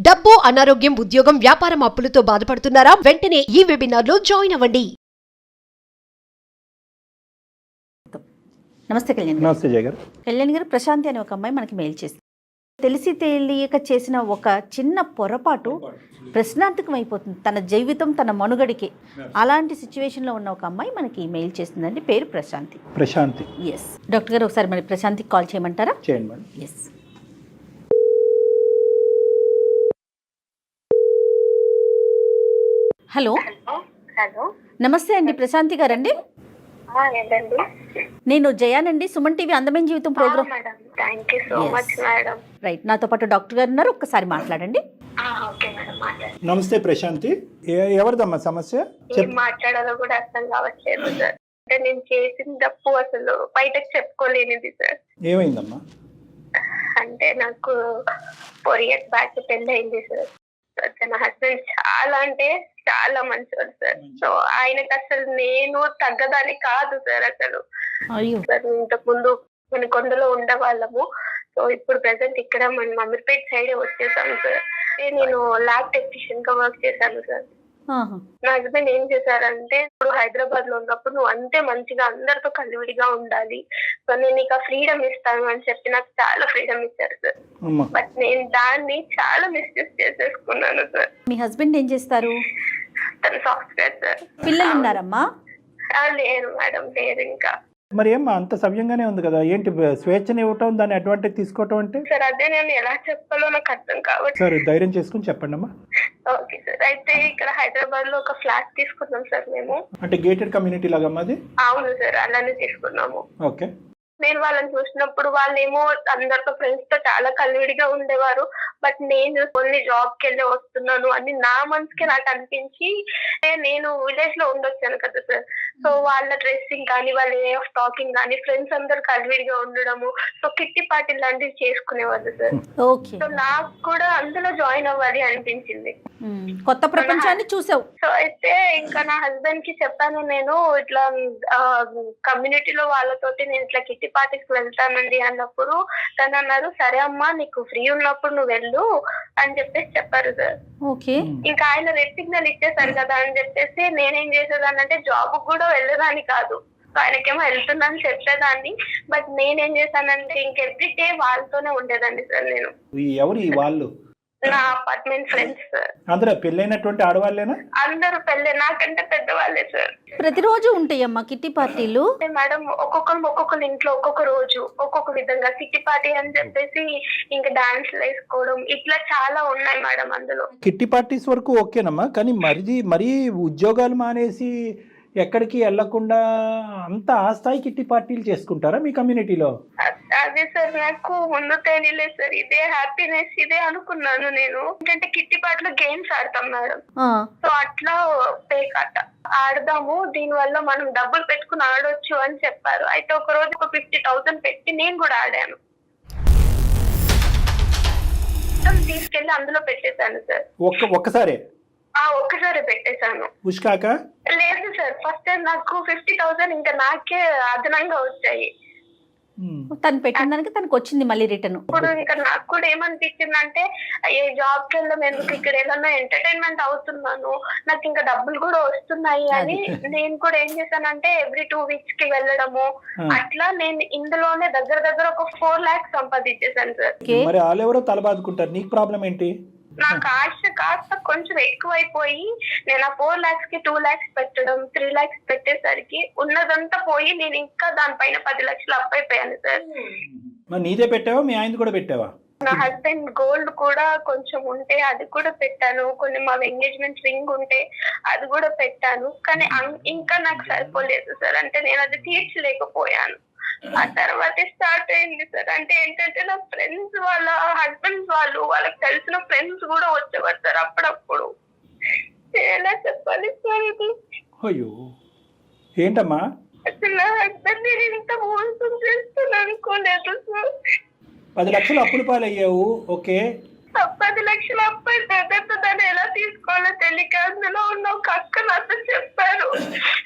డబ్బు, అనారోగ్యం, ఉద్యోగం, వ్యాపారం అప్పులతో బాధపడుతున్నారా? వెంటనే ఈ వెబినార్ లో జాయిన్ అవ్వండి. నమస్తే కళ్యాణ్ గారు. నమస్తే జయ గారు. కళ్యాణ్ గారు, ప్రశాంతి అనే ఒక అమ్మాయి మనకి మెయిల్ చేస్తుంది. తెలిసి తెలియక చేసిన ఒక చిన్న పొరపాటు ప్రశ్నార్థకం అయిపోతుంది తన జీవితం, తన మనుగడికి. అలాంటి సిచ్యువేషన్లో ఉన్న ఒక అమ్మాయి మనకి మెయిల్ చేస్తుందండి. పేరు ప్రశాంతి. ప్రశాంతి. ఎస్ డాక్టర్ గారు, ఒకసారి మరి ప్రశాంతికి కాల్ చేయమంటారా? చేయండి మేడం. ఎస్. హలో. హలో, నమస్తే అండి, ప్రశాంతి గారండి. ఏంటండి? నేను జయానండి, సుమన్ టీవీ అందమైన జీవితం programme. Madam, thank you so much madam. Right, నాతో పాటు డాక్టర్ గారు ఉన్నారు, ఒక్కసారి మాట్లాడండి. ఓకే మేడం, మాట్లాడండి. నమస్తే ప్రశాంతి. ఎవరిదమ్మా సమస్య? ఏం మాట్లాడాలో కూడా అర్థం కావట్లేదు సార్. అంటే నేను చేసిన తప్పు అసలు బయటకు చెప్పుకోలేనిది సార్. ఏమైందమ్మా? అంటే నాకు 4 years బ్యాక్ పెళ్లి అయింది సార్. నా హస్బెండ్ చాలా అంటే చాలా మంచివాడు సార్. సో ఆయనకి అసలు నేను తగ్గదాని కాదు సార్. అసలు అయ్యో. సార్, ఇంతకు ముందు మన కొండలో ఉండేవాళ్ళము. సో ఇప్పుడు ప్రెసెంట్ ఇక్కడ మన అమీర్పేట సైడ్ వచ్చేసాం సార్. నేను ల్యాబ్ టెక్నీషియన్ గా వర్క్ చేశాను సార్. నా హస్బెండ్ ఏం చేశారంటే, ఇప్పుడు హైదరాబాద్ లో ఉన్నప్పుడు నువ్వు అంతే మంచిగా అందరితో కలివిడిగా ఉండాలి, సో నేను నీకు ఫ్రీడమ్ ఇస్తాను అని చెప్పి నాకు చాలా ఫ్రీడమ్ ఇచ్చారు సార్. బట్ నేను దాన్ని చాలా మిస్యూజ్ చేసేసుకున్నాను సార్. మీ హస్బెండ్ ఏం చేస్తారు? తను సాఫ్ట్వేర్ సార్. పిల్లలు ఉన్నారమ్మా? లేరు మేడం, లేరు ఇంకా. మరి ఏమ్మా అంత సవ్యంగానే ఉంది కదా, ఏంటి స్వేచ్ఛని ఇవ్వటం, దాన్ని అడ్వాంటేజ్ తీసుకోవటం అంటే? సార్ అదే నేను ఎలా చెప్పాలో నాకు అర్థం కావచ్చు. సరే, ధైర్యం చేసుకుని చెప్పండి అమ్మా. Okay sir. అయితే ఇక్కడ హైదరాబాద్ లో ఒక ఫ్లాట్ తీసుకున్నాం సార్ మేము. అంటే గేటెడ్ కమ్యూనిటీ లాగా అమ్మా అది? అవును సార్, అలానే తీసుకున్నాము. ఓకే. నేను వాళ్ళని చూసినప్పుడు వాళ్ళేమో అందరితో ఫ్రెండ్స్ తో చాలా కలివిడిగా ఉండేవారు. బట్ నేను ఓన్లీ జాబ్ కి వెళ్ళి వస్తున్నాను అని నా మనసుకి నాకు అనిపించి, నేను విలేజ్ లో ఉండొచ్చాను కదా సార్. సో వాళ్ళ డ్రెస్సింగ్ కానీ, వాళ్ళ వే ఆఫ్ టాకింగ్ కానీ, ఫ్రెండ్స్ అందరు కలివిడిగా ఉండడము, సో కిట్టి పార్టీ లాంటివి చేసుకునేవాళ్ళు సార్. సో నాకు కూడా అందులో జాయిన్ అవ్వాలి అనిపించింది. కొత్త ప్రపంచాన్ని చూసావు. సో అయితే ఇంకా నా హస్బెండ్ కి చెప్పాను, నేను ఇట్లా కమ్యూనిటీలో వాళ్ళతోటి నేను ఇట్లా కిట్టి పార్టీకి వెళ్తానండి అన్నప్పుడు తను అన్నారు, సరే అమ్మా నీకు ఫ్రీ ఉన్నప్పుడు నువ్వు వెళ్ళు అని చెప్పేసి చెప్పారు సార్. ఓకే. ఇంకా ఆయన రెడ్ సిగ్నల్ ఇచ్చేసారు కదా అని చెప్పేసి నేనేం చేసేదానంటే జాబ్ కూడా వెళ్ళేదాన్ని కాదు. ఆయనకేమో వెళ్తున్నాను చెప్పేదాన్ని. బట్ నేనేం చేశానంటే ఇంక ఎవ్రీ డే వాళ్ళతోనే ఉండేదాన్ని సార్. నేను ఎవరు ఈ వాళ్ళు? నా అపార్ట్మెంట్ ఫ్రెండ్స్ సార్. అందరూ పెళ్ళైనటువంటి ఆడవాళ్ళేనా? అందరూ పెళ్ళే, నాకంటే పెద్దవాళ్ళే సార్. ప్రతిరోజు ఉంటాయమ్మా కిట్టి పార్టీలు? మేడం, ఒక్కొక్కరు ఇంట్లో ఒక్కొక్క రోజు ఒక్కొక్క విధంగా కిట్టి పార్టీ అని చెప్పేసి ఇంకా డాన్స్ వేసుకోవడం, ఇట్లా చాలా ఉన్నాయి మేడం అందులో. కిట్టి పార్టీస్ వరకు ఓకేనమ్మా, కానీ మరీ ఉద్యోగాలు మానేసి ఎక్కడికి వెళ్లకుండా అంత ఆ స్థాయి కిట్టి పార్టీలు చేసుకుంటారా మీ కమ్యూనిటీలో? అదే సార్, నాకు ముందు తెలియలేదు సార్. ఇదే హ్యాపీనెస్, ఇదే అనుకున్నాను నేను. ఏంటంటే కిట్టి పార్టీలో గేమ్స్ ఆడతాం మేడం. సో అట్లా పేకాట ఆడదాము, దీని వల్ల మనం డబ్బులు పెట్టుకుని ఆడొచ్చు అని చెప్పారు. అయితే ఒక రోజు ఒక 50,000 పెట్టి నేను కూడా ఆడాను. తీసుకెళ్లి అందులో పెట్టేశాను సార్. ఒక్కసారి పెట్టేశాను. ఉష్కాక లేదు సార్, ఫస్ట్ టైం నాకు 50,000 ఇంకా నాకే అదనంగా వచ్చాయి. తను పెట్టిన దానికి తనకు వచ్చింది మళ్ళీ రిటర్న్. ఇప్పుడు ఇంకా నాకు కూడా ఏమనిపించింది అంటే, ఏ జాబ్ కి వెళ్ళడం ఎందుకు, ఇక్కడ ఏదన్నా ఎంటర్టైన్మెంట్ అవుతున్నాను, నాకు ఇంకా డబ్బులు కూడా వస్తున్నాయి అని నేను కూడా ఏం చేశానంటే ఎవ్రీ 2 weeks కి వెళ్ళడము, అట్లా నేను ఇందులోనే దగ్గర ఒక 4 lakhs సంపాదించేశాను సార్. మరి వాళ్ళెవరో తలబాదుకుంటారు, నీకు ప్రాబ్లం ఏంటి? నాకు ఆశ కాస్త కొంచెం ఎక్కువైపోయి నేను ఆ 4 lakhs కి 2 lakhs పెట్టడం, 3 lakhs పెట్టేసరికి ఉన్నదంతా పోయి నేను ఇంకా దానిపైన 10 లక్షలు అప్పైపోయాను సార్. మరి నీదే పెట్టావా, మీ ఆయన కూడా పెట్టావా? నా హస్బెండ్ గోల్డ్ కూడా కొంచెం ఉంటే అది కూడా పెట్టాను, కొన్ని మా ఎంగేజ్మెంట్ రింగ్ ఉంటే అది కూడా పెట్టాను. కానీ ఇంకా నాకు సరిపోలేదు సార్. అంటే నేను అది తీర్చలేకపోయాను. ఆ తర్వాత స్టార్ట్ అయింది సార్. అంటే ఏంటంటే నా ఫ్రెండ్స్ వాళ్ళ హస్బెండ్స్ వాళ్ళకి తెలిసిన ఫ్రెండ్స్ కూడా వచ్చేవారు సార్ అప్పుడప్పుడు. ఎలా చెప్పాలి సార్ ఇది? అయ్యో, ఏంటమ్మా? అసలు నా హస్బెండ్ నేను ఇంత మోసం చేస్తాను అనుకోలేదు సార్. 10 లక్షలు అప్పులు పాలయ్యావు. ఓకే. 10 లక్షలు అబ్బాయి దగ్గరతో దాన్ని ఎలా తీసుకోవాలో తెలియక అందులో ఉన్న ఒక అక్క నాతో చెప్పారు,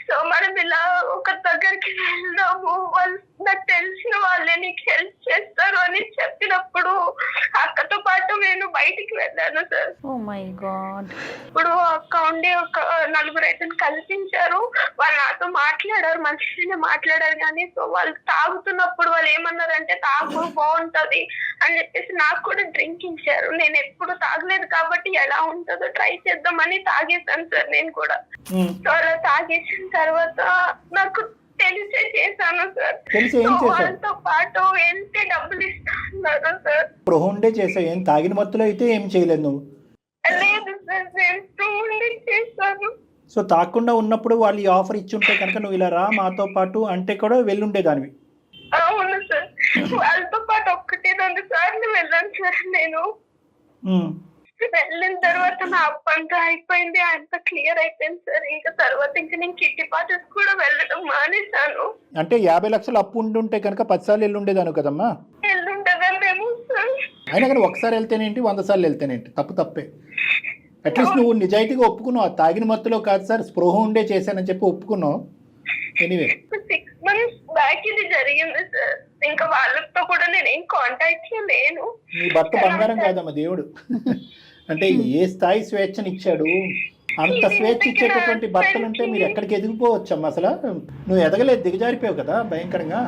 సో మనం ఇలా ఒక దగ్గరికి వెళ్దాము, వాళ్ళు నాకు తెలిసిన వాళ్ళే నీకు హెల్ప్ చేస్తారు అని చెప్పినప్పుడు అక్కతో పాటు నేను బయటికి వెళ్ళాను సార్. Oh my God. ఇప్పుడు అక్క ఉండి ఒక 4 రైతులు కల్పించారు. వాళ్ళు నాతో మాట్లాడారు, మంచిగానే మాట్లాడారు. కానీ సో వాళ్ళు తాగుతున్నప్పుడు వాళ్ళు ఏమన్నారంటే తాగు బాగుంటది అని చెప్పేసి నాకు కూడా డ్రింక్ ఇచ్చారు. నేను ఎప్పుడు తాగలేదు కాబట్టి ఎలా ఉంటుందో ట్రై చేద్దామని తాగేసాను సార్ నేను కూడా. సో అలా తాగేసిన తర్వాత నాకు తెలిసే చేశాను సార్. వాళ్ళతో పాటు వెళ్తే డబ్బులు ఇస్తున్నారు సార్. ప్రొహుండే చేసావు, ఏం తాగిన మత్తులో అయితే ఏం చేయలేదు నువ్వు? లేదు సార్, నేను ప్రొహుండే చేశాను. సో తాగకుండా ఉన్నప్పుడు వాళ్ళు ఈ ఆఫర్ ఇచ్చుంటే కనుక నువ్వు ఇలా రా మాతో పాటు అంటే కూడా వెళ్ళుండేదానివి. అవును సార్, వాళ్ళతో పాటు 1-2 సార్లు వెళ్ళాను సార్ నేను. వెళ్ళిన తర్వాత నా అప్పు అంతా అయిపోయింది, అంత క్లియర్ అయిపోయింది సార్. ఇంకా తర్వాత ఇంకా నేను కిట్టి పార్టీస్ కూడా వెళ్ళడం మానేశాను. అంటే 50 లక్షలు అప్పు ఉండుంటే కనుక 10 సార్లు వెళ్ళుండేదాను కదమ్మా. వెళ్ళుండదేమో సార్. అయినా కానీ ఒకసారి వెళ్తేనేంటి 100 సార్లు వెళ్తేనేంటి, తప్పే. అట్లీస్ట్ నువ్వు నిజాయితీగా ఒప్పుకున్నావు, తాగిన మత్తులో కాదు సార్ స్పృహ ఉండే చేశానని చెప్పి ఒప్పుకున్నావు. ఎనీవే 6 months బ్యాక్ ఇది జరిగింది సార్. ఇంకా వాళ్ళతో కూడా నేను ఏం కాంటాక్ట్ లో లేను. నీ భర్త బంగారం కాదమ్మా దేవుడు. అంటే ఏ స్థాయి స్వేచ్ఛనిచ్చాడు, అంత స్వేచ్ఛ ఇచ్చేటటువంటి భర్తలు ఉంటే మీరు ఎక్కడికి ఎదిగిపోవచ్చమ్మా. అసలు నువ్వు ఎదగలేదు, దిగజారిపోయావు కదా భయంకరంగా.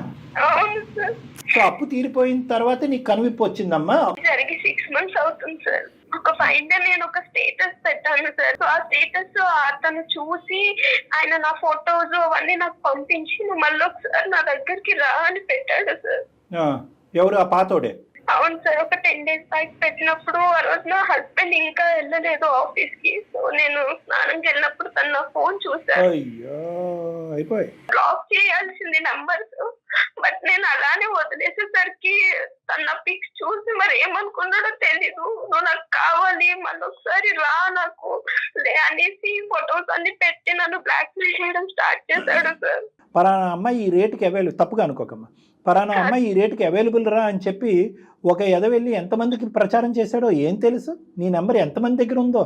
అవును సార్. సో అప్పు తీరిపోయిన తర్వాత నీకు కనువిప్పు వచ్చిందమ్మా. జరిగి 6 months అవుతుంది సార్. ఒక 5 days నేను ఒక స్టేటస్ పెట్టాను సార్. సో ఆ స్టేటస్ అతను చూసి ఆయన నా ఫొటోస్ అవన్నీ నాకు పంపించి నువ్వు మళ్ళీ ఒకసారి నా దగ్గరికి రా అని పెట్టాడు సార్. ఎవరు ఆ పాతోడే? అవును సార్. ఒక 10 days బ్యాక్ పెట్టినప్పుడు ఆ రోజు నా హస్బెండ్ ఇంకా వెళ్ళలేదు ఆఫీస్ కి. సో నేను స్నానంకి వెళ్ళినప్పుడు తను నా ఫోన్ చూసాను. బ్లాక్ చేయాల్సింది నంబర్స్, బట్ నేను అలానే వదిలేసేసరికి తన పిక్స్ చూసి మరి ఏమనుకున్నాడో తెలీదు. నువ్వు నాకు కావాలి మళ్ళీ ఒకసారి రా నాకు అనేసి ఫొటోస్ అన్ని పెట్టి నన్ను బ్లాక్ మెయిల్ చేయడం స్టార్ట్ చేశాడు సార్. పలానా అమ్మాయి ఈ రేటుకి అవైలబుల్, తప్పుగా అనుకోకమ్మా, పలానా అమ్మాయి ఈ రేటుకి అవైలబుల్ రా అని చెప్పి ఒక ఎదవెళ్ళి ఎంతమందికి ప్రచారం చేశాడో ఏం తెలుసు? నీ నెంబర్ ఎంతమంది దగ్గర ఉందో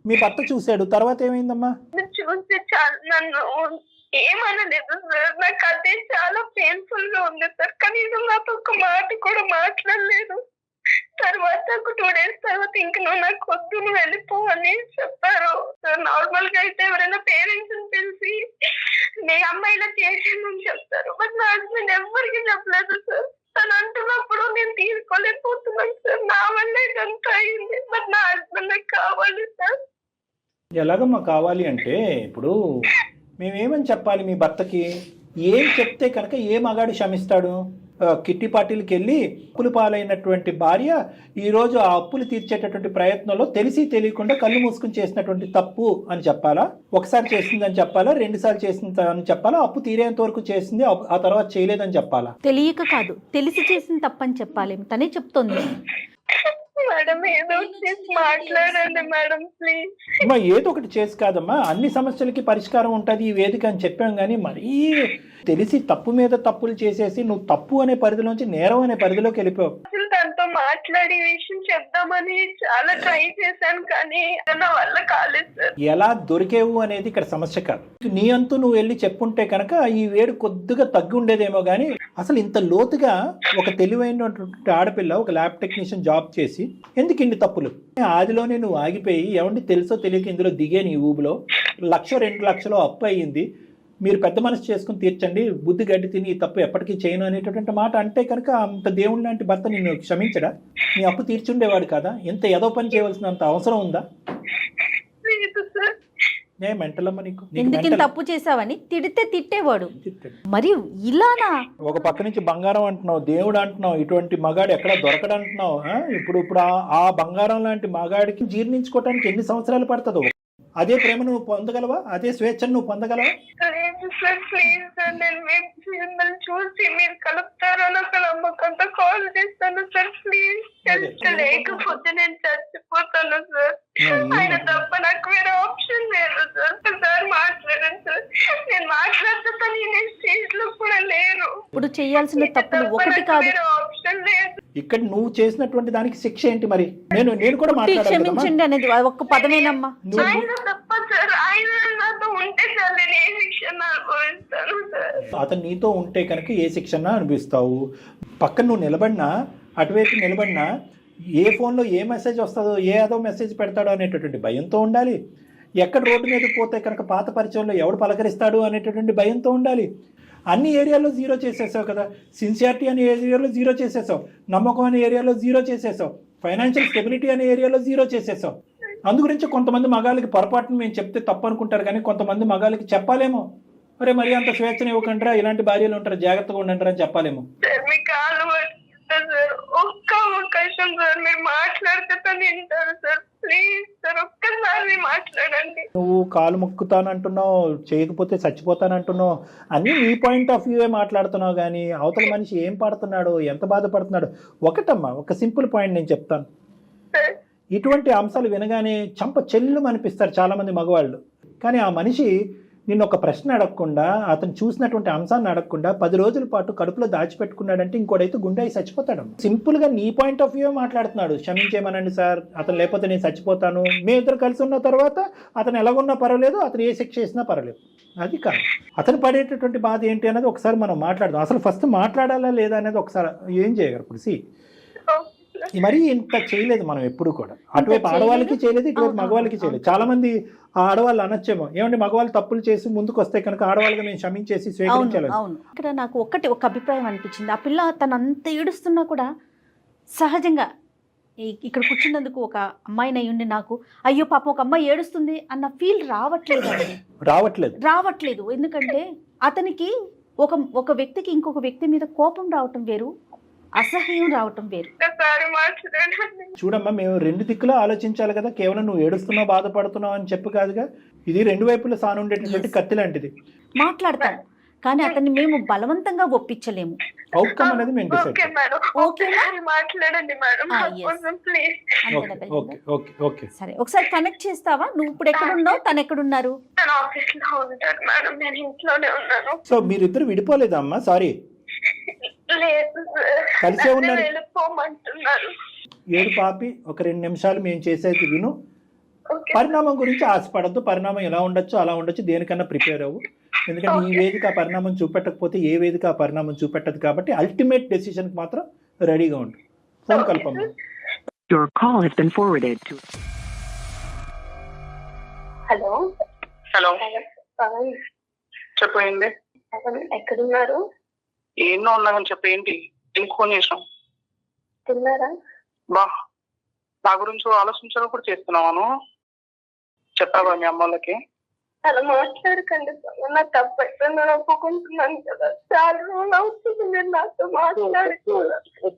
మీ భర్త చూశాడు. తర్వాత ఏమైందమ్మా? చూసి చాలా నన్ను ఏమనలేదు సార్. నాకు అదే చాలా పెయిన్ఫుల్ గా ఉంది సార్. కనీసం నాతో ఒక మాట కూడా మాట్లాడలేదు. తర్వాత ఒక 2 days తర్వాత ఇంక నువ్వు నాకు వద్దు, నువ్వు వెళ్ళిపో అని చెప్పారు సార్. నార్మల్ గా అయితే ఎవరైనా పేరెంట్స్ తెలిసి మీ అమ్మాయిలా చేసిందని చెప్తారు, బట్ నా హస్బెండ్ ఎవరికి చెప్పలేదు సార్. తను అంటున్నప్పుడు నేను తీసుకోలేకపోతున్నాను సార్. నా వల్ల ఇదంతా అయింది, బట్ నా హస్బెండ్ నాకు కావాలి సార్. ఎలాగమ్మా కావాలి అంటే ఇప్పుడు మేమేమని చెప్పాలి మీ భర్తకి? ఏం చెప్తే కనుక ఏ మగాడు క్షమిస్తాడు? కిట్టి పార్టీలకి వెళ్ళి అప్పులు పాలైనటువంటి భార్య ఈరోజు ఆ అప్పులు తీర్చేటటువంటి ప్రయత్నంలో తెలిసి తెలియకుండా కళ్ళు మూసుకుని చేసినటువంటి తప్పు అని చెప్పాలా? ఒకసారి చేసిందని చెప్పాలా? 2 సార్లు చేసిందని చెప్పాలా? అప్పు తీరేంత వరకు చేసింది, ఆ తర్వాత చేయలేదని చెప్పాలా? తెలియక కాదు, తెలిసి చేసిన తప్పని చెప్పాలి. తనే చెప్తోంది. మేడం ఏదో చేసి మాట్లాడండి మేడం ప్లీజ్. అమ్మా ఏదో ఒకటి చేసి కాదమ్మా, అన్ని సమస్యలకి పరిష్కారం ఉంటుంది ఈ వేదిక అని చెప్పాం. కానీ మరీ తెలిసి తప్పు మీద తప్పులు చేసేసి నువ్వు తప్పు అనే పరిధిలోంచి నేరం అనే పరిధిలోకి వెళ్ళిపోయావు. అసలు తనతో మాట్లాడి విషయం చెప్దామని చాలా ట్రై చేశాను, కానీ నా వల్ల కాలేదు సార్. ఎలా దొరికేవు అనేది ఇక్కడ సమస్య కాదు. నీ అంతూ నువ్వు వెళ్ళి చెప్పుంటే కనుక ఈ వేడు కొద్దిగా తగ్గి ఉండేదేమో. కానీ అసలు ఇంత లోతుగా ఒక తెలివైనటువంటి ఆడపిల్ల ఒక ల్యాబ్ టెక్నీషియన్ జాబ్ చేసి ఎందుకు ఇన్ని తప్పులు? ఆదిలోనే నువ్వు ఆగిపోయి ఏమంటే తెలుసో తెలియక ఇందులో దిగే నీ ఊబులో 1-2 లక్షలు అప్పు అయ్యింది, మీరు పెద్ద మనసు చేసుకుని తీర్చండి, బుద్ధి గడ్డి తిని ఈ తప్పు ఎప్పటికీ చేయను అనేటటువంటి మాట అంటే కనుక అంత దేవుడి లాంటి భర్త నిన్ను క్షమించడా? నీ అప్పు తీర్చుండేవాడు కదా? ఎంత ఏదో పని చేయవలసినంత అవసరం ఉందా? ఏ మెంటలమ్మ నీకు? ఎందుకు తప్పు చేసావని తిడితే తిట్టేవాడు. మరి ఇలానా? ఒక పక్క నుంచి బంగారం అంటున్నావు, దేవుడు అంటున్నావు, ఇటువంటి మగాడు ఎక్కడ దొరకడంటున్నావు. ఇప్పుడు ఆ బంగారం లాంటి మగాడికి జీర్ణించుకోవడానికి ఎన్ని సంవత్సరాలు పడుతుందో? అదే ప్రేమ నువ్వు పొందగలవా? అదే స్వేచ్ఛను నువ్వు పొందగలవా? లేదు సార్ ప్లీజ్ సార్. నేను మిమ్మల్ని చూసి మీరు కలుపుతారని ఒక నమ్మకంతో కాల్ చేస్తాను సార్. ప్లీజ్ లేకపోతే నేను చచ్చిపోతాను సార్. ఆయన తప్ప నాకు వేరే ఆప్షన్ లేదు సార్. సార్ మాట్లాడండి సార్. నేను మాట్లాడితే తను నేను స్టేజ్ లో కూడా లేరు. ఇప్పుడు చేయాల్సిన తప్పులు ఒకటి కాదు, వేరే ఆప్షన్ లేదు. ఇక్కడ నువ్వు చేసినటువంటి దానికి శిక్ష ఏంటి మరి? నేను కూడా మాట్లాడాలి. క్షమించండి అనేది ఒక్క పదమేనమ్మా. ఆయన తప్ప సార్. ఆయన నాతో ఉంటే సార్ నేను ఏ శిక్షణ అనుభవిస్తాను సార్. అతను నీతో ఉంటే కనుక ఏ శిక్షణ అనిపిస్తావు. పక్కన నువ్వు నిలబడినా, అటువైపు నిలబడినా ఏ ఫోన్లో ఏ మెసేజ్ వస్తుందో, ఏ ఏదో మెసేజ్ పెడతాడో అనేటటువంటి భయంతో ఉండాలి. ఎక్కడ రోడ్డు మీద పోతే కనుక పాత పరిచయంలో ఎవడు పలకరిస్తాడు అనేటటువంటి భయంతో ఉండాలి. అన్ని ఏరియాలో జీరో చేసేసావు కదా. సిన్సియారిటీ అనే ఏరియాలో జీరో చేసేసావు, నమ్మకం అనే ఏరియాలో జీరో చేసేసావు, ఫైనాన్షియల్ స్టెబిలిటీ అనే ఏరియాలో జీరో చేసేసావు. అందు గురించి కొంతమంది మగాళ్ళకి పొరపాటును మేము చెప్తే తప్పు అనుకుంటారు, కానీ కొంతమంది మగాళ్ళకి చెప్పాలేమో, అరే మరి అంత స్వేచ్ఛను ఇవ్వకంటారా, ఇలాంటి భార్యలు ఉంటారు, జాగ్రత్తగా ఉండంటారా అని చెప్పాలేమో. సార్ ఒక్క అవకాశం సార్, మీరు మాట్లాడితే తను వింటారు సార్. ప్లీజ్ సార్ ఒక్కసారి మాట్లాడండి. నువ్వు కాలు మొక్కుతానంటున్నావు, చేయకపోతే చచ్చిపోతానంటున్నావు, అన్నీ నీ పాయింట్ ఆఫ్ వ్యూవే మాట్లాడుతున్నావు, కానీ అవతల మనిషి ఏం పడుతున్నాడు, ఎంత బాధపడుతున్నాడు. ఒకటమ్మా, ఒక సింపుల్ పాయింట్ నేను చెప్తాను. ఇటువంటి అంశాలు వినగానే చంప చెల్లు అనిపిస్తారు చాలామంది మగవాళ్ళు. కానీ ఆ మనిషి నిన్ను ఒక ప్రశ్న అడగకుండా, అతను చూసినటువంటి అంశాన్ని అడగకుండా 10 రోజుల పాటు కడుపులో దాచిపెట్టుకున్నాడంటే ఇంకోడైతే గుండె అయి చచ్చిపోతాడు. సింపుల్గా నీ పాయింట్ ఆఫ్ వ్యూ మాట్లాడుతున్నాడు. క్షమించేమనండి సార్, అతను లేకపోతే నేను చచ్చిపోతాను. మీ ఇద్దరు కలిసి ఉన్న తర్వాత అతను ఎలాగున్నా పర్వాలేదు, అతను ఏ శిక్ష చేసినా పర్వాలేదు. అది కాదు, అతను పడేటటువంటి బాధ ఏంటి అనేది ఒకసారి మనం మాట్లాడదాం. అసలు ఫస్ట్ మాట్లాడాలా లేదా అనేది ఒకసారి ఏం చేయగలరు. ఇప్పుడు మరీ ఇంత చేయలేదు మనం ఎప్పుడు కూడా. అటువైపు ఆడవాళ్ళకి చేయలేదు, ఇటువైపు మగవాళ్ళకి చేయలేదు. చాలా మంది ఆడవాళ్ళు అనొచ్చేమో, ఏమంటే మగవాళ్ళు తప్పులు చేసి ముందుకు వస్తే కనుక ఆడవాళ్ళగా మేము క్షమించేసి స్వీకరించాలి. అవును, ఇక్కడ నాకు ఒక అభిప్రాయం అనిపించింది. ఆ పిల్ల తను అంత ఏడుస్తున్నా కూడా సహజంగా ఇక్కడ కూర్చున్నందుకు ఒక అమ్మాయిని అయ్యుండి నాకు అయ్యో పాపం ఒక అమ్మాయి ఏడుస్తుంది అన్న ఫీల్ రావట్లేదు. ఎందుకంటే అతనికి ఒక వ్యక్తికి ఇంకొక వ్యక్తి మీద కోపం రావటం వేరు, అసహ్యం రావటం వేరు. చూడమ్మా, మేము 2 దిక్కులా ఆలోచించాలి కదా. కేవలం నువ్వు ఏడుస్తున్నావు, బాధపడుతున్నావు అని చెప్పు కాదుగా. ఇది 2 వైపులా సానుండేటటువంటి కత్తి లాంటిది. మాట్లాడతాం, కానీ అతన్ని మేము బలవంతంగా ఒప్పించలేము. అవుట్కమ్ అనేది మేము డిసైడ్. సరే, ఒకసారి కనెక్ట్ చేస్తావా? నువ్వు ఇప్పుడు ఎక్కడున్నావు, తను ఎక్కడున్నారు? సో మీరిద్దరు విడిపోలేదమ్మా? సారీ, కలిసే ఉన్నారు. ఏడు పాపి, ఒక 2 నిమిషాలు మేము చేసేది విను. పరిణామం గురించి ఆశపడద్దు. పరిణామం ఎలా ఉండొచ్చు అలా ఉండొచ్చు, దేనికన్నా ప్రిపేర్ అవ్వు. ఎందుకంటే ఈ వేదిక ఆ పరిణామం చూపెట్టకపోతే ఏ వేదిక ఆ పరిణామం చూపెట్టదు. కాబట్టి అల్టిమేట్ డెసిషన్ కి మాత్రం రెడీగా ఉండు. ఫోన్ కల్పమ్మ. హలో హలో చెప్పండి. ఎక్కడున్నారు? ఎన్నో ఉన్నామని చెప్పి ఏంటి ఎందుకు ఫోన్ చేసాం? తిన్నారా? బా, నా గురించి ఆలోచించడం కూడా చేస్తున్నాను. చెప్పావా మీ అమ్మ వాళ్ళకి? అలా మాట్లాడకండి, నా తప్పు ఎక్కడ ఒప్పుకుంటున్నాను కదా. చాలా రోజులు అవుతుంది మీరు నాతో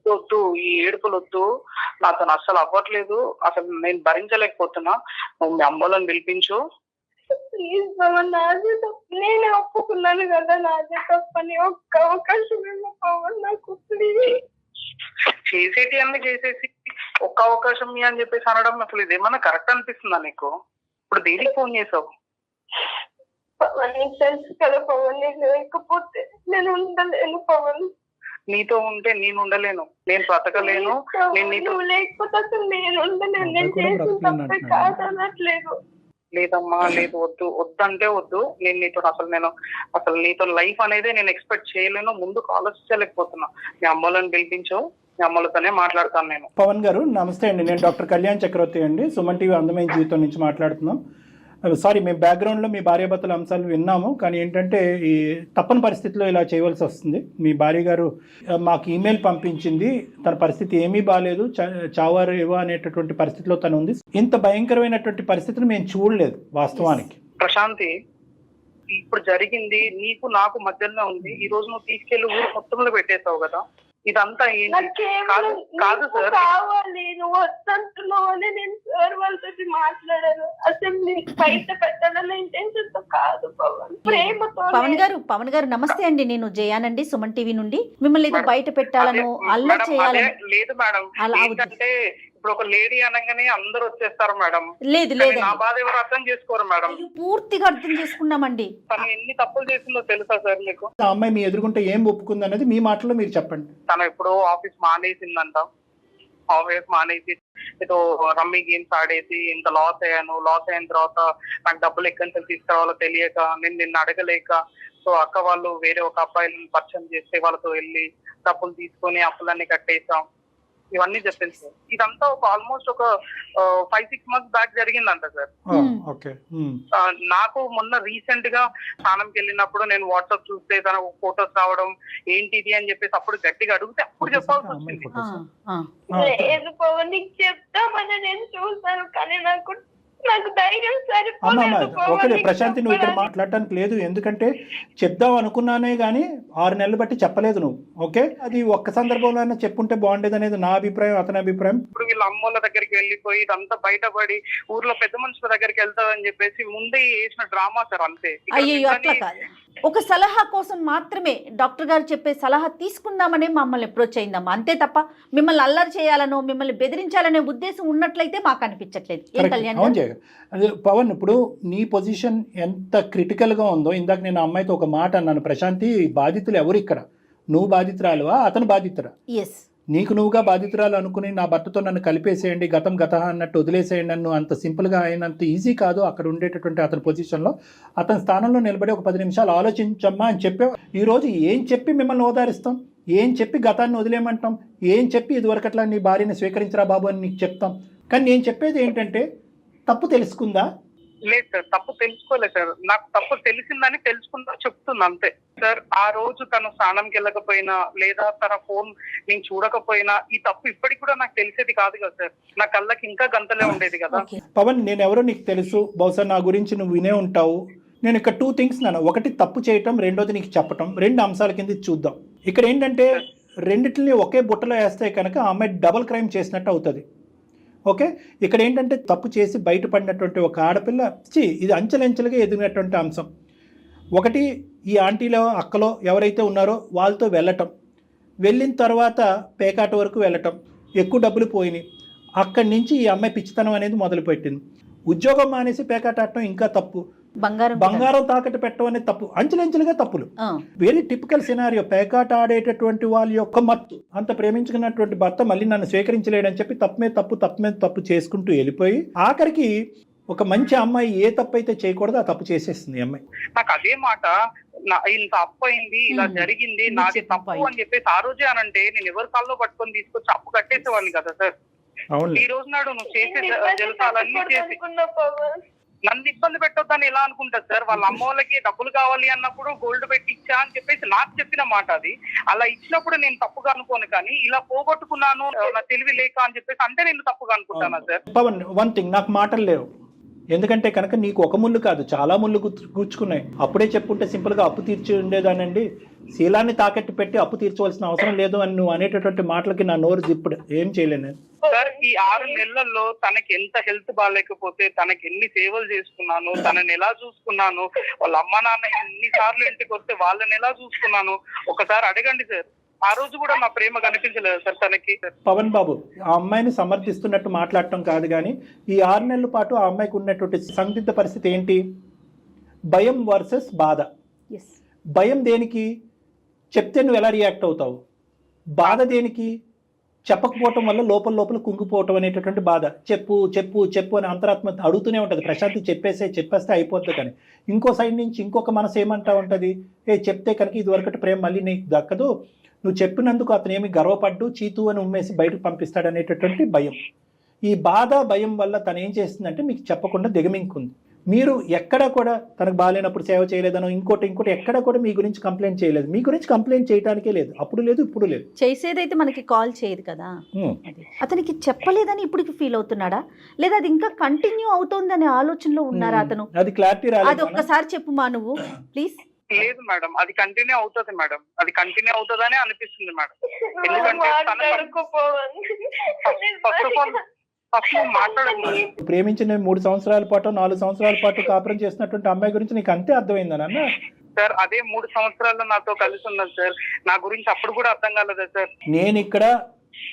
వద్దు, ఈ ఏడుపులు వద్దు. నాతో అస్సలు అవ్వట్లేదు, అసలు నేను భరించలేకపోతున్నా. నువ్వు మీ అమ్మ వాళ్ళని పిలిపించు ప్లీజ్ బాబా. నాదే తప్పు, నేనే ఒప్పుకున్నాను కదా నాదే తప్పని. ఒక్క అవకాశం నాకు ప్లీజ్. చేసేటి అన్ని చేసేసి ఒక్క అవకాశం అని చెప్పేసి అనడం అసలు ఇదేమన్నా కరెక్ట్ అనిపిస్తుందా నీకు? ఇప్పుడు దేనికి ఫోన్ చేసావు? పవన్ నీకు తెలుసు కదా పవన్, నేను లేకపోతే నేను ఉండలేను పవన్. నీతో ఉంటే నేను ఉండలేను, నేను బ్రతకలేను. నేను నీతో లేకపోతే అసలు నేను ఉండలేను. నేను చేసిన తప్పే కాదనట్లేదు. లేదమ్మా, లేదు, వద్దంటే వద్దు. నేను అసలు నీతో లైఫ్ అనేది నేను ఎక్స్పెక్ట్ చేయలేను, ముందుకు ఆలోచించలేకపోతున్నా. మీ అమ్మలను పిలిపించు, మీ అమ్మలతోనే మాట్లాడతాను నేను. పవన్ గారు నమస్తే అండి, నేను డాక్టర్ కళ్యాణ్ చక్రవర్తి అండి, సుమన్ టీవీ అందమైన జీవితం నుంచి మాట్లాడుతున్నాం. సారీ, మేము బ్యాక్గ్రౌండ్లో మీ భార్యాభర్తల అంశాలు విన్నాము, కానీ ఏంటంటే ఈ తప్పని పరిస్థితిలో ఇలా చేయవలసి వస్తుంది. మీ భార్య గారు మాకు ఈమెయిల్ పంపించింది, తన పరిస్థితి ఏమీ బాగాలేదు, చావారేవో అనేటటువంటి పరిస్థితిలో తను ఉంది. ఇంత భయంకరమైనటువంటి పరిస్థితిని మేము చూడలేదు వాస్తవానికి. ప్రశాంతి, ఇప్పుడు జరిగింది నీకు నాకు మధ్యలో ఉంది. ఈ రోజు నువ్వు తీసుకెళ్లి ఊరు మొత్తంలో పెట్టేసావు కదా. ఇదంతా కాదు సార్, కావాలి నువ్వు వద్దంటున్నావు అని నేను సార్ వాళ్ళతో మాట్లాడాను. అసలు నీకు బయట పెట్టాలన్న ఇంటెన్షన్ తో కాదు పవన్, ప్రేమతో. పవన్ గారు నమస్తే అండి, నేను జయానండి, సుమన్ టీవీ నుండి. మిమ్మల్ని ఏదో బయట పెట్టాలను, అల్లరి చేయాలని లేదు మేడం. ఏంటంటే ఇప్పుడు ఒక లేడీ అనగానే అందరూ వచ్చేస్తారు మేడం. లేదు, నా బాధ ఎవరు అర్థం చేసుకోరు మేడం. పూర్తిగా అర్థం చేసుకున్నామండి. తను ఎన్ని తప్పులు చేసిందో తెలుసా సార్ మీకు? ఆ అమ్మాయి మీ ఎదురుకుంటే ఏం ఒప్పుకుంది అనేది మీ మాటలో మీరు చెప్పండి. తను ఎప్పుడో ఆఫీస్ మానేసిందంట. ఆబ్వియస్ మానేసి ఏదో రమ్మీ గేమ్స్ ఆడేసి ఇంత లాస్ అయ్యాను. లాస్ అయిన తర్వాత నాకు డబ్బులు ఎక్కడి నుంచి తీసుకురావాలో తెలియక నేను నిన్ను అడగలేక సో అక్క వాళ్ళు వేరే ఒక అబ్బాయిని పరిచయం చేస్తే వాళ్ళతో వెళ్ళి డబ్బులు తీసుకొని అప్పులన్నీ కట్టేసాం. ఇవన్నీ చెప్పింది సార్. ఇదంతా ఒక ఆల్మోస్ట్ ఒక 5-6 months బ్యాక్ జరిగిందంట సార్. ఓకే. నాకు మొన్న రీసెంట్ గా స్నానంకి వెళ్ళినప్పుడు నేను వాట్సాప్ చూస్తే తన ఫొటోస్ రావడం ఏంటిది అని చెప్పేసి అప్పుడు గట్టిగా అడిగితే అప్పుడు చెప్పాల్సి వచ్చింది. లేదు పవన్, నీకు చెప్తామని నేను చూసాను కానీ నాకు ధైర్యం ఓకే ప్రశాంతి, నువ్వు ఇక్కడ మాట్లాడటానికి లేదు. ఎందుకంటే చెప్దాం అనుకున్నానే గానీ 6 నెలలు బట్టి చెప్పలేదు నువ్వు. ఓకే, అది ఒక్క సందర్భంలో అయినా చెప్పుంటే బాగుండేది అనేది నా అభిప్రాయం, అతని అభిప్రాయం. ఇప్పుడు వీళ్ళ అమ్మోళ్ళ దగ్గరికి వెళ్ళిపోయి ఇదంతా బయటపడి ఊర్లో పెద్ద మనుషుల దగ్గరికి వెళ్తాదని చెప్పేసి ముందే వేసిన డ్రామా సార్ అంతే. అయ్యో అట్లా కాదు, ఒక సలహా కోసం మాత్రమే డాక్టర్ గారు చెప్పే సలహా తీసుకుందామనే మమ్మల్ని అప్రోచ్ అయిందమ్మా, అంతే తప్ప మిమ్మల్ని అల్లరి చేయాలనో మిమ్మల్ని బెదిరించాలనే ఉద్దేశం ఉన్నట్లయితే మాకు అనిపించట్లేదు. ఏం కళ్యాణ్ గారు? అదే పవన్, ఇప్పుడు నీ పొజిషన్ ఎంత క్రిటికల్గా ఉందో, ఇందాక నేను అమ్మాయితో ఒక మాట అన్నాను, ప్రశాంతి బాధితులు ఎవరు ఇక్కడ, నువ్వు బాధితురాలువా అతను బాధితురా? ఎస్, నీకు నువ్వుగా బాధితురాలు అనుకుని నా భర్తతో నన్ను కలిపేసేయండి, గతం గత అన్నట్టు వదిలేసేయండి నన్ను, అంత సింపుల్గా అయినంత ఈజీ కాదు. అక్కడ ఉండేటటువంటి అతని పొజిషన్లో అతని స్థానంలో నిలబడి ఒక 10 నిమిషాలు ఆలోచించమ్మా అని చెప్పావు. ఈరోజు ఏం చెప్పి మిమ్మల్ని ఓదారిస్తాం, ఏం చెప్పి గతాన్ని వదిలేయమంటాం, ఏం చెప్పి ఇదివరకట్లా నీ భార్యని స్వీకరించరా బాబు అని నీకు చెప్తాం. కానీ నేను చెప్పేది ఏంటంటే, తప్పు తెలుసుకుందా? లేదు సార్, తప్పు తెలుసుకోలేదు సార్. నాకు తప్పు తెలిసిందని తెలుసుకుందా చెప్తుంది అంతే సార్. ఆ రోజు తను స్నానంకి వెళ్ళకపోయినా లేదా తన ఫోన్ నేను చూడకపోయినా ఈ తప్పు ఇప్పటికి కూడా నాకు తెలిసేది కాదు కదా సార్. నా కళ్ళకి ఇంకా గంతలే ఉండేది కదా. పవన్, నేను ఎవరో నీకు తెలుసు, బహుశా నా గురించి నువ్వు వినే ఉంటావు. నేను ఇక్కడ 2 things నాన్న, ఒకటి తప్పు చేయటం, రెండోది నీకు చెప్పటం. 2 అంశాల కింద చూద్దాం. ఇక్కడ ఏంటంటే రెండిటిని ఒకే బుట్టలో వేస్తే కనుక ఆ అమ్మాయి డబుల్ క్రైమ్ చేసినట్టు అవుతుంది. ఓకే, ఇక్కడ ఏంటంటే తప్పు చేసి బయటపడినటువంటి ఒక ఆడపిల్ల ఇది అంచెలంచెలుగా ఎదిగినటువంటి అంశం. ఒకటి, ఈ ఆంటీలో అక్కలో ఎవరైతే ఉన్నారో వాళ్ళతో వెళ్ళటం, వెళ్ళిన తర్వాత పేకాట వరకు వెళ్ళటం, ఎక్కువ డబ్బులు పోయినాయి. అక్కడి నుంచి ఈ అమ్మాయి పిచ్చితనం అనేది మొదలుపెట్టింది. ఉద్యోగం మానేసి పేకాట ఆడటం ఇంకా తప్పు, బంగారం తాకట్టు పెట్టడం అనేది తప్పు, అంచెలంచెలుగా తప్పులు. Very typical scenario. పేకాట ఆడేటటువంటి వాళ్ళ యొక్క మత్తు, అంత ప్రేమించుకున్నటువంటి భర్త మళ్ళీ నన్ను స్వీకరించలేడని చెప్పి తప్పు మీద తప్పు చేసుకుంటూ వెళ్ళిపోయి ఆఖరికి ఒక మంచి అమ్మాయి ఏ తప్పు అయితే చేయకూడదు ఆ తప్పు చేసేస్తుంది అమ్మాయి. నాకు అదే మాట, ఇంత అప్పు అయింది, ఇలా జరిగింది, నాది తప్పు అని చెప్పేసి ఆ రోజే అనంటే నేను ఎవరి కాల్లో పట్టుకొని తీసుకొచ్చి అప్పు కట్టేసేవాడిని కదా సార్. ఈ రోజు నాడు నువ్వు చేసే జలసాలన్నీ చేసి నన్ను ఇబ్బంది పెట్టొద్దని ఎలా అనుకుంటారు సార్? వాళ్ళ అమ్మ వాళ్ళకి డబ్బులు కావాలి అన్నప్పుడు గోల్డ్ పెట్టి ఇచ్చా అని చెప్పేసి నాకు చెప్పిన మాట అది. అలా ఇచ్చినప్పుడు నేను తప్పుగా అనుకోను, కానీ ఇలా పోగొట్టుకున్నాను నా తెలివి లేక అని చెప్పేసి అంటే నేను తప్పుగా అనుకుంటానా సార్? పవన్, 1 thing, నాకు మాటలు లేవు. ఎందుకంటే కనుక నీకు ఒక ముళ్ళు కాదు చాలా ముళ్ళు కూర్చుకున్నాయి. అప్పుడే చెప్పుంటే సింపుల్గా అప్పు తీర్చి ఉండేదానండి, శీలాన్ని తాకట్టు పెట్టి అప్పు తీర్చవలసిన అవసరం లేదు అని నువ్వు అనేటటువంటి మాటలకి నా నోరు జిప్పుడు ఏం చేయలేను సార్. ఈ 6 నెలల్లో తనకి ఎంత హెల్త్ బాగాలేకపోతే తనకి ఎన్ని సేవలు చేసుకున్నాను, తనని ఎలా చూసుకున్నాను, వాళ్ళ అమ్మ నాన్న ఎన్నిసార్లు ఇంటికి వస్తే వాళ్ళని ఎలా చూసుకున్నాను ఒకసారి అడగండి సార్. ఆ రోజు కూడా నా ప్రేమ కనిపించలేదు సార్ తనకి. పవన్ బాబు, ఆ అమ్మాయిని సమర్థిస్తున్నట్టు మాట్లాడటం కాదు, కానీ ఈ 6 నెలల పాటు ఆ అమ్మాయికి ఉన్నటువంటి సందిగ్ధ పరిస్థితి ఏంటి? భయం వర్సెస్ బాధ. భయం దేనికి? చెప్తే నువ్వు ఎలా రియాక్ట్ అవుతావు. బాధ దేనికి? చెప్పకపోవటం వల్ల లోపల కుంగిపోవటం అనేటటువంటి బాధ. చెప్పు అని అంతరాత్మ అడుగుతూనే ఉంటుంది. ప్రశాంతి చెప్పేస్తే అయిపోద్ది. కానీ ఇంకో సైడ్ నుంచి ఇంకొక మనసు ఏమంటా ఉంటుంది, చెప్తే కనుక ఇదివరకటి ప్రేమ మళ్ళీ నీకు దక్కదు, నువ్వు చెప్పినందుకు అతను ఏమి గర్వపడ్డు చీతు అని ఉమ్మేసి బయటకు పంపిస్తాడు అనేటటువంటి భయం. ఈ బాధ భయం వల్ల తను ఏం చేస్తుందంటే మీకు చెప్పకుండా దిగమింకుంది. మీరు ఎక్కడ కూడా తనకు బాగాలేనప్పుడు సేవ చేయలేదనో ఇంకోటి ఎక్కడ కూడా మీ గురించి కంప్లైంట్ చేయలేదు. మీ గురించి కంప్లైంట్ చేయడానికే లేదు, అప్పుడు లేదు ఇప్పుడు లేదు. చేసేదైతే మనకి కాల్ చేయదు కదా. అతనికి చెప్పలేదని ఇప్పుడు ఫీల్ అవుతున్నాడా, లేదా అది ఇంకా కంటిన్యూ అవుతుందనే ఆలోచనలో ఉన్నారా అతను? అది క్లారిటీ రాలేదు. అది ఒక్కసారి చెప్పుమా నువ్వు ప్లీజ్. లేదు మేడం, అది కంటిన్యూ అవుతుంది మేడం, అది కంటిన్యూ అవుతుందనే అనిపిస్తుంది మేడం. ఎందుకంటే ప్రేమించిన 3 సంవత్సరాల పాటు 4 సంవత్సరాల పాటు కాపురం చేసినటువంటి అమ్మాయి గురించి నీకు అంతే అర్థమైందన్న సార్? అదే 3 సంవత్సరాల్లో నాతో కలిసి ఉన్నది సార్, నా గురించి అప్పుడు కూడా అర్థం కాలేదా సార్? నేను ఇక్కడ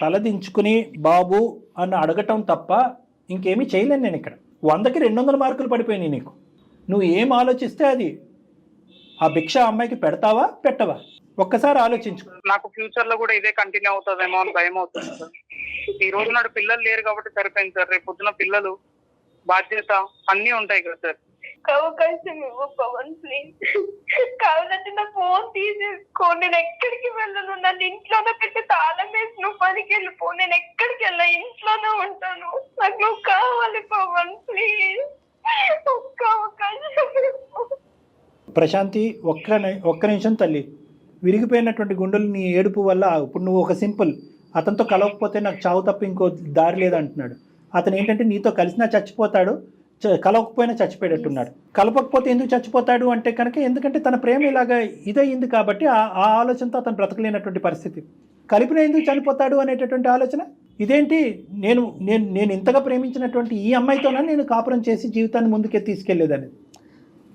తలదించుకుని బాబు అని అడగటం తప్ప ఇంకేమీ చేయలేను. నేను ఇక్కడ 100కి 200 మార్కులు పడిపోయినాయి నీకు. నువ్వు ఏం ఆలోచిస్తే అది. ఆ భిక్ష అమ్మాయికి పెడతావా పెట్టవా? ఒక్కసారి ఆలోచించు. నాకు ఫ్యూచర్ లో కూడా ఇదే కంటిన్యూ అవుతుందేమో అని భయం అవుతుంది సార్. ఈ రోజు నాడు పిల్లలు లేరు కాబట్టి సరిపోయింది సార్. రేపు పొద్దున పిల్లలు బాధ్యత అన్ని ఉంటాయి కదా సార్. అవకాశం ఇవ్వు పవన్ ప్లీజ్. కావాలంటే నా ఫోన్ తీసేసుకో, నేను ఎక్కడికి వెళ్ళను. నన్ను ఇంట్లోనే పెట్టి తాళం వేసి నువ్వు పనికి వెళ్ళిపో. నేను ఎక్కడికి వెళ్ళా, ఇంట్లోనే ఉంటాను. నాకు నువ్వు కావాలి పవన్ ప్లీజ్. ఒక్క అవకాశం ఇవ్వు. ప్రశాంతి, ఒక్క నిమిషం తల్లి. విరిగిపోయినటువంటి గుండెలు నీ ఏడుపు వల్ల ఇప్పుడు నువ్వు ఒక సింపుల్ అతనితో కలవకపోతే నాకు చావు తప్ప ఇంకో దారి లేదంటున్నాడు. అతను ఏంటంటే నీతో కలిసినా చచ్చిపోతాడు, కలవకపోయినా చచ్చిపోయేటట్టున్నాడు. కలపకపోతే ఎందుకు చచ్చిపోతాడు అంటే కనుక ఎందుకంటే తన ప్రేమ ఇలాగా ఇదయింది కాబట్టి ఆ ఆలోచనతో అతను బ్రతకలేనటువంటి పరిస్థితి. కలిపిన ఎందుకు చనిపోతాడు అనేటటువంటి ఆలోచన ఇదేంటి? నేను ఇంతగా ప్రేమించినటువంటి ఈ అమ్మాయితోనే నేను కాపురం చేసి జీవితాన్ని ముందుకే తీసుకెళ్లేదని.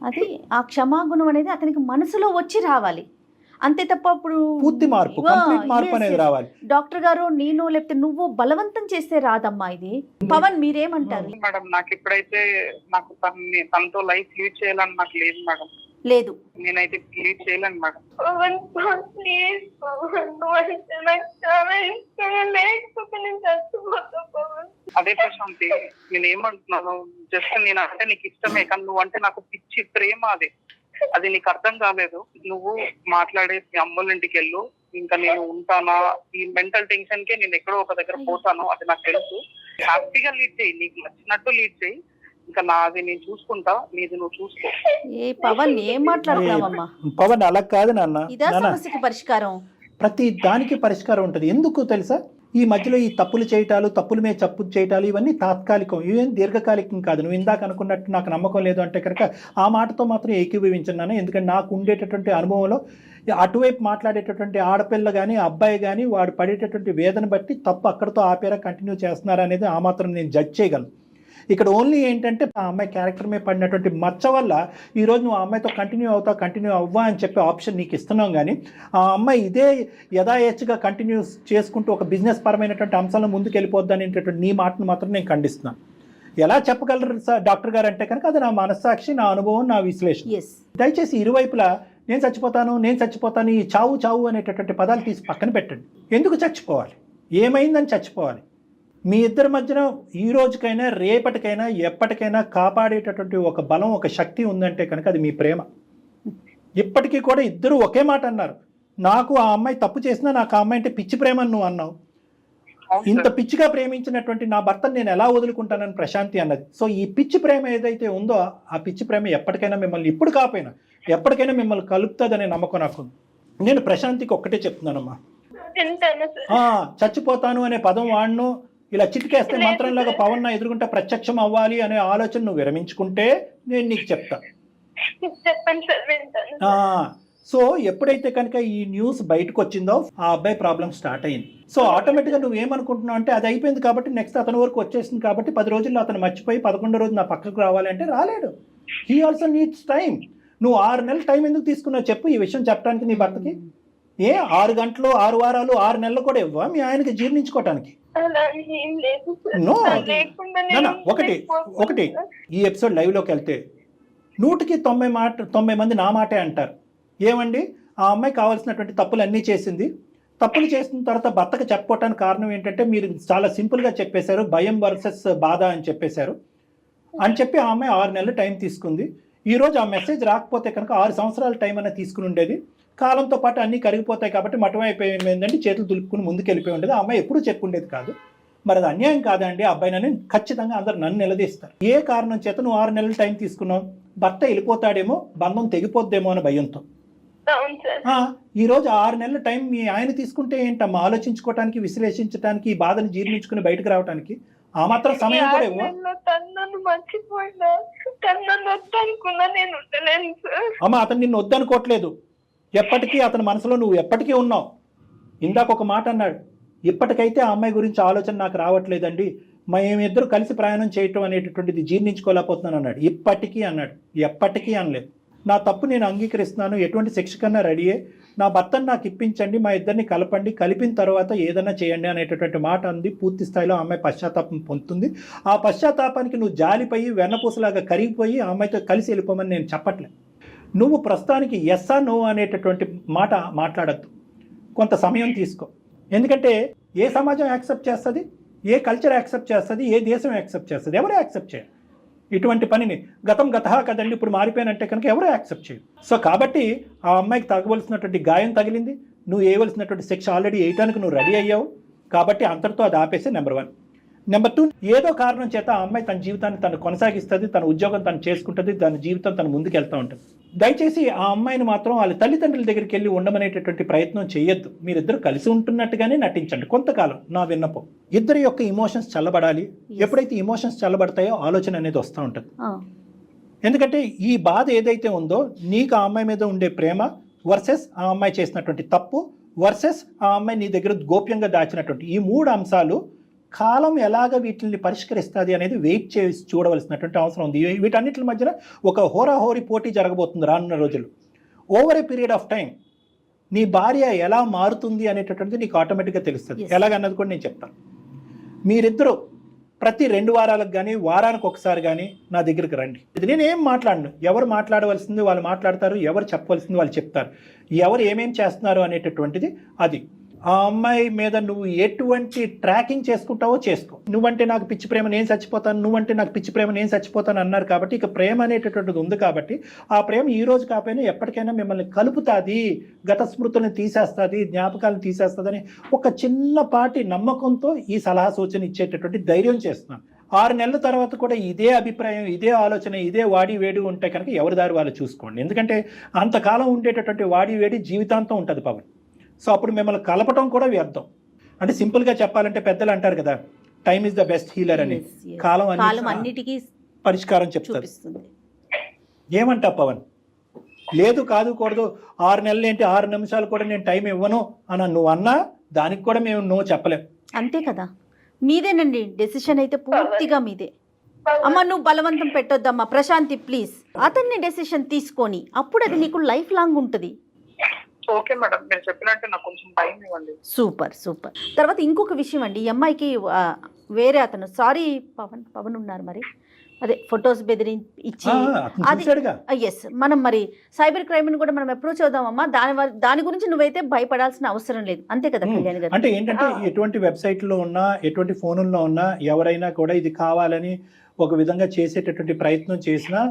అది ఆ క్షమాగుణం అనేది అతనికి మనసులో వచ్చి రావాలి, అంతే తప్ప ఇప్పుడు పూర్తి మార్పు, కంప్లీట్ మార్పు అనేది రావాలి. డాక్టర్ గారు నేను లేకపోతే నువ్వు బలవంతం చేస్తే రాదమ్మా ఇది. పవన్ మీరేమంటారు? మేడం నాకు ఇప్పుడైతే నాకు తనతో లైఫ్ లీడ్ చేయాలని నాకు లేదు మేడం. లేదు, నేనైతే లీడ్ చేయలేను మేడం. పవన్ ప్లీజ్ పవన్, నువ్వు అంటే నాకు చాలా ఇష్టం. లేకపోతే నేను చచ్చిపోతా పవన్. అదే ప్రశాంతి, నేను ఏమంటున్నాను, జస్ట్ నేను అంటే నీకు ఇష్టమే కానీ నువ్వు అంటే నాకు పిచ్చి ప్రేమ. అది నీకు అర్థం కాలేదు. నువ్వు మాట్లాడేసి మీ అమ్మోళ్ళ ఇంటికి వెళ్ళు. ఇంకా నేను ఉంటానా, ఈ మెంటల్ టెన్షన్ కే నేను ఎక్కడో ఒక దగ్గర పోతాను, అది నాకు తెలుసు. హ్యాపీగా లీడ్ చేయి, నీకు నచ్చినట్టు లీడ్ చేయి. ఇంకా నాది నేను చూసుకుంటా, నీది నువ్వు చూసుకో. ఏ పవన్ ఏం మాట్లాడుతున్నావమ్మా? పవన్ అలా కాదు నాన్న. ఇదా సమస్యకి పరిష్కారం? ప్రతి దానికి పరిష్కారం ఉంటుంది. ఎందుకు తెలుసా? ఈ మధ్యలో ఈ తప్పులు చేయటాలు, తప్పుల మీద తప్పు చేయటాలు ఇవన్నీ తాత్కాలికం, ఇవేం దీర్ఘకాలికం కాదు. నువ్వు ఇందాక అనుకున్నట్టు నాకు నమ్మకం లేదు అంటే కనుక ఆ మాటతో మాత్రం ఏకీభవించున్నాను. ఎందుకంటే నాకు ఉండేటటువంటి అనుభవంలో అటువైపు మాట్లాడేటటువంటి ఆడపిల్ల కానీ అబ్బాయి కానీ వాడు పడేటటువంటి వేదన బట్టి తప్పు అక్కడితో ఆపేరా కంటిన్యూ చేస్తున్నారా అనేది ఆ మాత్రం నేను జడ్జ్ చేయగలను. ఇక్కడ ఓన్లీ ఏంటంటే ఆ అమ్మాయి క్యారెక్టర్ మీద పడినటువంటి మచ్చ వల్ల ఈరోజు నువ్వు ఆ అమ్మాయితో కంటిన్యూ అవ్వా అని చెప్పే ఆప్షన్ నీకు ఇస్తున్నాం. కానీ ఆ అమ్మాయి ఇదే యథాయేచ్ఛగా కంటిన్యూ చేసుకుంటూ ఒక బిజినెస్ పరమైనటువంటి అంశాలను ముందుకు వెళ్ళిపోద్ది అనేటటువంటి నీ మాటను మాత్రం నేను ఖండిస్తున్నాను. ఎలా చెప్పగలరు సార్ డాక్టర్ గారు అంటే కనుక అది నా మనస్సాక్షి, నా అనుభవం, నా విశ్లేషణ. దయచేసి ఇరువైపులా నేను చచ్చిపోతాను ఈ చావు అనేటటువంటి పదాలు తీసి పక్కన పెట్టండి. ఎందుకు చచ్చిపోవాలి? ఏమైందని చచ్చిపోవాలి? మీ ఇద్దరి మధ్యన ఈ రోజుకైనా రేపటికైనా ఎప్పటికైనా కాపాడేటటువంటి ఒక బలం, ఒక శక్తి ఉందంటే కనుక అది మీ ప్రేమ. ఇప్పటికీ కూడా ఇద్దరు ఒకే మాట అన్నారు. నాకు ఆ అమ్మాయి తప్పు చేసినా నాకు ఆ అమ్మాయి అంటే పిచ్చి ప్రేమ అని నువ్వు అన్నావు. ఇంత పిచ్చిగా ప్రేమించినటువంటి నా భర్తను నేను ఎలా వదులుకుంటానని ప్రశాంతి అన్నది. సో ఈ పిచ్చి ప్రేమ ఏదైతే ఉందో ఆ పిచ్చి ప్రేమ ఎప్పటికైనా మిమ్మల్ని, ఇప్పుడు కాకపోయినా ఎప్పటికైనా మిమ్మల్ని కలుపుతుందనే నమ్మకం నాకు. నేను ప్రశాంతికి ఒక్కటే చెప్తున్నానమ్మా, చచ్చిపోతాను అనే పదం వాడను, ఇలా చిటికేస్తే మంత్రంలాగా పవన్ నా ఎదురుకుంటే ప్రత్యక్షం అవ్వాలి అనే ఆలోచన నువ్వు విరమించుకుంటే నేను నీకు చెప్తా. సో ఎప్పుడైతే కనుక ఈ న్యూస్ బయటకు వచ్చిందో ఆ అబ్బాయి ప్రాబ్లం స్టార్ట్ అయింది. సో ఆటోమేటిక్గా నువ్వు ఏమనుకుంటున్నావు అంటే అది అయిపోయింది కాబట్టి నెక్స్ట్ అతని వరకు వచ్చేసింది కాబట్టి 10 రోజుల్లో అతను మర్చిపోయి 11వ రోజు నా పక్కకు రావాలి అంటే రాలేడు. He also needs time. నువ్వు 6 నెలలు టైం ఎందుకు తీసుకున్నావు చెప్పు ఈ విషయం చెప్పడానికి నీ భర్తకి? 6 గంటలు 6 వారాలు 6 నెలలు కూడా ఇవ్వా మీ ఆయనకి జీర్ణించుకోవటానికి? ఒకటి ఈ ఎపిసోడ్ లైవ్లోకి వెళ్తే 100కి 90 మంది నా మాటే అంటారు. ఏమండి ఆ అమ్మాయి కావాల్సినటువంటి తప్పులు అన్నీ చేసింది, తప్పులు చేసిన తర్వాత భర్తకు చెప్పుకోవటానికి కారణం ఏంటంటే మీరు చాలా సింపుల్గా చెప్పేశారు, భయం వర్సెస్ బాధ అని చెప్పేశారు అని చెప్పి ఆ అమ్మాయి 6 నెలలు టైం తీసుకుంది. ఈరోజు ఆ మెసేజ్ రాకపోతే కనుక 6 సంవత్సరాల టైం అనేది తీసుకుని ఉండేది. కాలంతో పాటు అన్నీ కరిగిపోతాయి కాబట్టి మఠం అయిపోయింది ఏంటంటే చేతులు దులుపుకుని ముందుకు వెళ్ళిపోయి ఉండేది. ఆ అమ్మాయి ఎప్పుడూ చెప్పుండేది కాదు. మరి అది అన్యాయం కాదండి అబ్బాయినని ఖచ్చితంగా అందరు నన్ను నిలదీస్తారు. ఏ కారణం చేత నువ్వు 6 నెలలు టైం తీసుకున్నావు? భర్త వెళ్ళిపోతాడేమో, బంధం తెగిపోద్దేమో అని భయంతో. ఈరోజు 6 నెలల టైం మీ ఆయన తీసుకుంటే ఏంటమ్మా ఆలోచించుకోవటానికి, విశ్లేషించడానికి, ఈ బాధను జీర్ణించుకుని బయటకు రావడానికి ఆ మాత్రం సమయం కూడా ఇవ్వ. అమ్మా అతను నిన్ను వద్దనుకోవట్లేదు, ఎప్పటికీ అతని మనసులో నువ్వు ఎప్పటికీ ఉన్నావు. ఇందాక ఒక మాట అన్నాడు, ఇప్పటికైతే ఆ అమ్మాయి గురించి ఆలోచన నాకు రావట్లేదండి, మేమిద్దరు కలిసి ప్రయాణం చేయటం అనేటటువంటిది జీర్ణించుకోలేకపోతున్నాను అన్నాడు. ఇప్పటికీ అన్నాడు, ఎప్పటికీ అనలేదు. నా తప్పు నేను అంగీకరిస్తున్నాను, ఎటువంటి శిక్ష కన్నా రెడీయే, నా భర్తను నాకు ఇప్పించండి, మా ఇద్దరిని కలపండి, కలిపిన తర్వాత ఏదైనా చేయండి అనేటటువంటి మాట అంది. పూర్తి స్థాయిలో ఆ అమ్మాయి పశ్చాత్తాపం పొందుతుంది. ఆ పశ్చాత్తాపానికి నువ్వు జాలిపోయి వెన్నపూసలాగా కరిగిపోయి ఆ అమ్మాయితో కలిసి వెళ్ళిపోమని నేను చెప్పట్లేదు. నువ్వు ప్రస్తుతానికి ఎస్ ఆ నో అనేటటువంటి మాట మాట్లాడద్దు, కొంత సమయం తీసుకో. ఎందుకంటే ఏ సమాజం యాక్సెప్ట్ చేస్తుంది, ఏ కల్చర్ యాక్సెప్ట్ చేస్తుంది, ఏ దేశం యాక్సెప్ట్ చేస్తుంది? ఎవరు యాక్సెప్ట్ చేయరు ఇటువంటి పనిని. గతం గతహా కదండి, ఇప్పుడు మారిపోయినంటే కనుక ఎవరు యాక్సెప్ట్ చేయరు. సో కాబట్టి ఆ అమ్మాయికి తగ్గవలసినటువంటి గాయం తగిలింది, నువ్వు వేయవలసినటువంటి శిక్ష ఆల్రెడీ వేయటానికి నువ్వు రెడీ అయ్యావు. కాబట్టి అంతటితో అది ఆపేసి నెంబర్ 1. నెంబర్ 2, ఏదో కారణం చేత ఆ అమ్మాయి తన జీవితాన్ని తను కొనసాగిస్తుంది, తన ఉద్యోగం తను చేసుకుంటుంది, తన జీవితం తను ముందుకు వెళ్తూ ఉంటుంది. దయచేసి ఆ అమ్మాయిని మాత్రం వాళ్ళ తల్లిదండ్రుల దగ్గరికి వెళ్ళి ఉండమనేటటువంటి ప్రయత్నం చేయొద్దు. మీరిద్దరు కలిసి ఉంటున్నట్టుగానే నటించండి కొంతకాలం. నా విన్నపం, ఇద్దరి యొక్క ఇమోషన్స్ చల్లబడాలి. ఎప్పుడైతే ఇమోషన్స్ చల్లబడతాయో ఆలోచన అనేది వస్తూ ఉంటుంది. ఎందుకంటే ఈ బాధ ఏదైతే ఉందో, నీకు ఆ అమ్మాయి మీద ఉండే ప్రేమ వర్సెస్ ఆ అమ్మాయి చేసినటువంటి తప్పు వర్సెస్ ఆ అమ్మాయి నీ దగ్గర గోప్యంగా దాచినటువంటి ఈ 3 అంశాలు కాలం ఎలాగ వీటిని పరిష్కరిస్తుంది అనేది వెయిట్ చేసి చూడవలసినటువంటి అవసరం ఉంది. వీటన్నిటి మధ్యన ఒక హోరాహోరీ పోటీ జరగబోతుంది రానున్న రోజులు. Over a period of time నీ భార్య ఎలా మారుతుంది అనేటటువంటిది నీకు ఆటోమేటిక్గా తెలుస్తుంది. ఎలాగన్నది కూడా నేను చెప్తాను. మీరిద్దరూ ప్రతి 2 వారాలకు కానీ వారానికి ఒకసారి కానీ నా దగ్గరికి రండి. ఇది నేనేం మాట్లాడను, ఎవరు మాట్లాడవలసింది వాళ్ళు మాట్లాడతారు, ఎవరు చెప్పవలసింది వాళ్ళు చెప్తారు, ఎవరు ఏమేం చేస్తున్నారు అనేటటువంటిది అది. ఆ అమ్మాయి మీద నువ్వు ఎటువంటి ట్రాకింగ్ చేసుకుంటావో చేసుకో. నువ్వంటే నాకు పిచ్చి ప్రేమ నేను చచ్చిపోతాను, నువ్వంటే నాకు పిచ్చి ప్రేమ నేను చచ్చిపోతాను అన్నారు. కాబట్టి ఇక ప్రేమ అనేటటువంటిది ఉంది. కాబట్టి ఆ ప్రేమ ఈ రోజు కాకపోయినా ఎప్పటికైనా మిమ్మల్ని కలుపుతుంది, గత స్మృతులను తీసేస్తుంది, జ్ఞాపకాలను తీసేస్తుంది అని ఒక చిన్నపాటి నమ్మకంతో ఈ సలహా సూచన ఇచ్చేటటువంటి ధైర్యం చేస్తున్నాను. 6 నెలల తర్వాత కూడా ఇదే అభిప్రాయం, ఇదే ఆలోచన, ఇదే వాడి వేడి ఉంటే కనుక ఎవరి దారి వాళ్ళు చూసుకోండి. ఎందుకంటే అంతకాలం ఉండేటటువంటి వాడి వేడి జీవితాంతం ఉంటుంది పవన్. సో అప్పుడు మిమ్మల్ని కలపటం కూడా వ్యర్థం. అంటే సింపుల్గా చెప్పాలంటే పెద్దలు అంటారు కదా, time is the best healer అని. కాలం అన్నిటికీ పరిష్కారం చెప్తుంది. ఏమంటా పవన్? లేదు కాదు కూడదు, 6 నెలలు ఏంటి 6 నిమిషాలు కూడా నేను టైం ఇవ్వను అని నువ్వు అన్నా దానికి కూడా మేము నువ్వు చెప్పలేం. అంతే కదా, మీదేనండి డెసిషన్ అయితే పూర్తిగా మీదే. అమ్మ నువ్వు బలవంతం పెట్టొద్దమ్మా, ప్రశాంతి ప్లీజ్. అతన్ని డెసిషన్ తీసుకొని అప్పుడు అది నీకు లైఫ్ లాంగ్ ఉంటుంది. ఓకే మేడం, మీరు చెప్పినట్టు నాకు కొంచెం టైం ఇవ్వండి. Super super. తర్వాత ఇంకొక విషయం అండి, ఈ అమ్మాయికి వేరే అతను సారీ పవన్ ఉన్నారు మరి, అదే ఫొటోస్ బెదిరించి అది ఎస్, మనం మరి సైబర్ క్రైమ్ ని కూడా మనం అప్రోచ్ అవుదామమ్మా. దాని గురించి నువ్వైతే భయపడాల్సిన అవసరం లేదు, అంతే కదా కళ్యాణి గారు? అంటే ఏంటంటే ఎటువంటి వెబ్సైట్లో ఉన్నా, ఎటువంటి ఫోనుల్లో ఉన్నా ఎవరైనా కూడా ఇది కావాలని ఒక విధంగా చేసేటటువంటి ప్రయత్నం చేసినా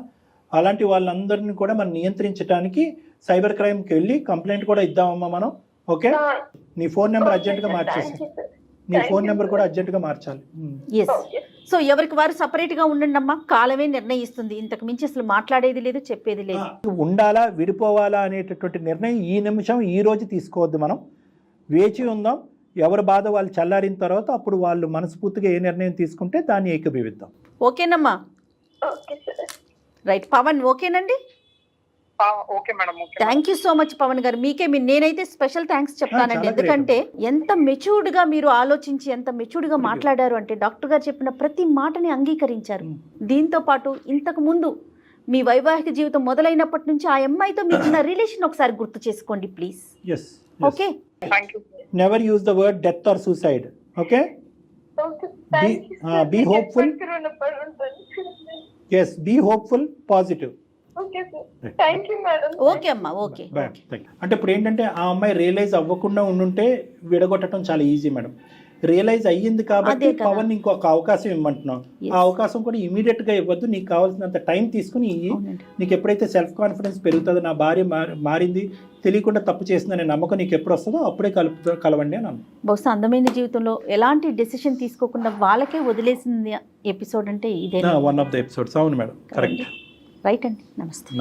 అలాంటి వాళ్ళందరినీ కూడా మనం నియంత్రించడానికి సైబర్ క్రైమ్కి వెళ్ళి కంప్లైంట్ కూడా ఇద్దామమ్మా మనం. ఓకే, నీ ఫోన్ నెంబర్ అర్జెంట్గా మార్చేసి, నీ ఫోన్ నెంబర్ కూడా అర్జెంటుగా మార్చాలి. సో ఎవరికి వారు సపరేట్ గా ఉండండి అమ్మా, కాలమే నిర్ణయిస్తుంది. ఇంతకు మించి అసలు మాట్లాడేది లేదు, చెప్పేది లేదు. ఉండాలా విడిపోవాలా అనేటటువంటి నిర్ణయం ఈ నిమిషం ఈ రోజు తీసుకోవద్దు. మనం వేచి ఉందాం, ఎవరి బాధ వాళ్ళు చల్లారిన తర్వాత అప్పుడు వాళ్ళు మనస్ఫూర్తిగా ఏ నిర్ణయం తీసుకుంటే దాన్ని ఏకీభవిద్దాం. ఓకేనమ్మా? రైట్ పవన్, ఓకేనండి? Okay madam. Thank you so much Pavan గారు. నేనైతే స్పెషల్ థ్యాంక్స్ చెప్తానండి. ఎందుకంటే ఎంత మెచ్యూర్డ్ గా మీరు ఆలోచించి ఎంత మెచ్యూర్డ్ గా మాట్లాడారు అంటే, డాక్టర్ గారు చెప్పిన ప్రతి మాటని అంగీకరించారు. దీంతో పాటు ఇంతకు ముందు మీ వైవాహిక జీవితం మొదలైనప్పటి నుంచి ఆ అమ్మాయితో మీకున్న రిలేషన్ ఒకసారి గుర్తు చేసుకోండి please. Okay, never use the word death or suicide. Okay, be hopeful. yes, be hopeful, positive. Okay sir, thank you madam. Okay అమ్మా, ఓకే. అంటే ఇప్పుడు ఏంటంటే ఆ అమ్మాయి రియలైజ్ అవ్వకుండా ఉండుంటే విడగొట్టడం చాలా ఈజీ మేడం. రియలైజ్ అయ్యింది కాబట్టి పవన్ ఇంకొక అవకాశం ఇవ్వమంటున్నాం. ఆ అవకాశం కూడా ఇమీడియట్ గా ఇవ్వద్దు, నీకు కావాల్సినంత టైం తీసుకుని నీకు ఎప్పుడైతే సెల్ఫ్ కాన్ఫిడెన్స్ పెరుగుతుందో, నా భార్య మారింది, తెలియకుండా తప్పు చేసిందనే నమ్మకం నీకు ఎప్పుడు వస్తుందో అప్పుడే కలవండి అని అన్నాను. బహుశా అందమైన జీవితంలో ఎలాంటి డెసిషన్ తీసుకోకుండా వాళ్ళకే వదిలేసింది ఎపిసోడ్ అంటే ఇదే, వన్ ఆఫ్ ద ఎపిసోడ్స్. అవును మేడం, కరెక్ట్. రైట్ అండి, నమస్తే.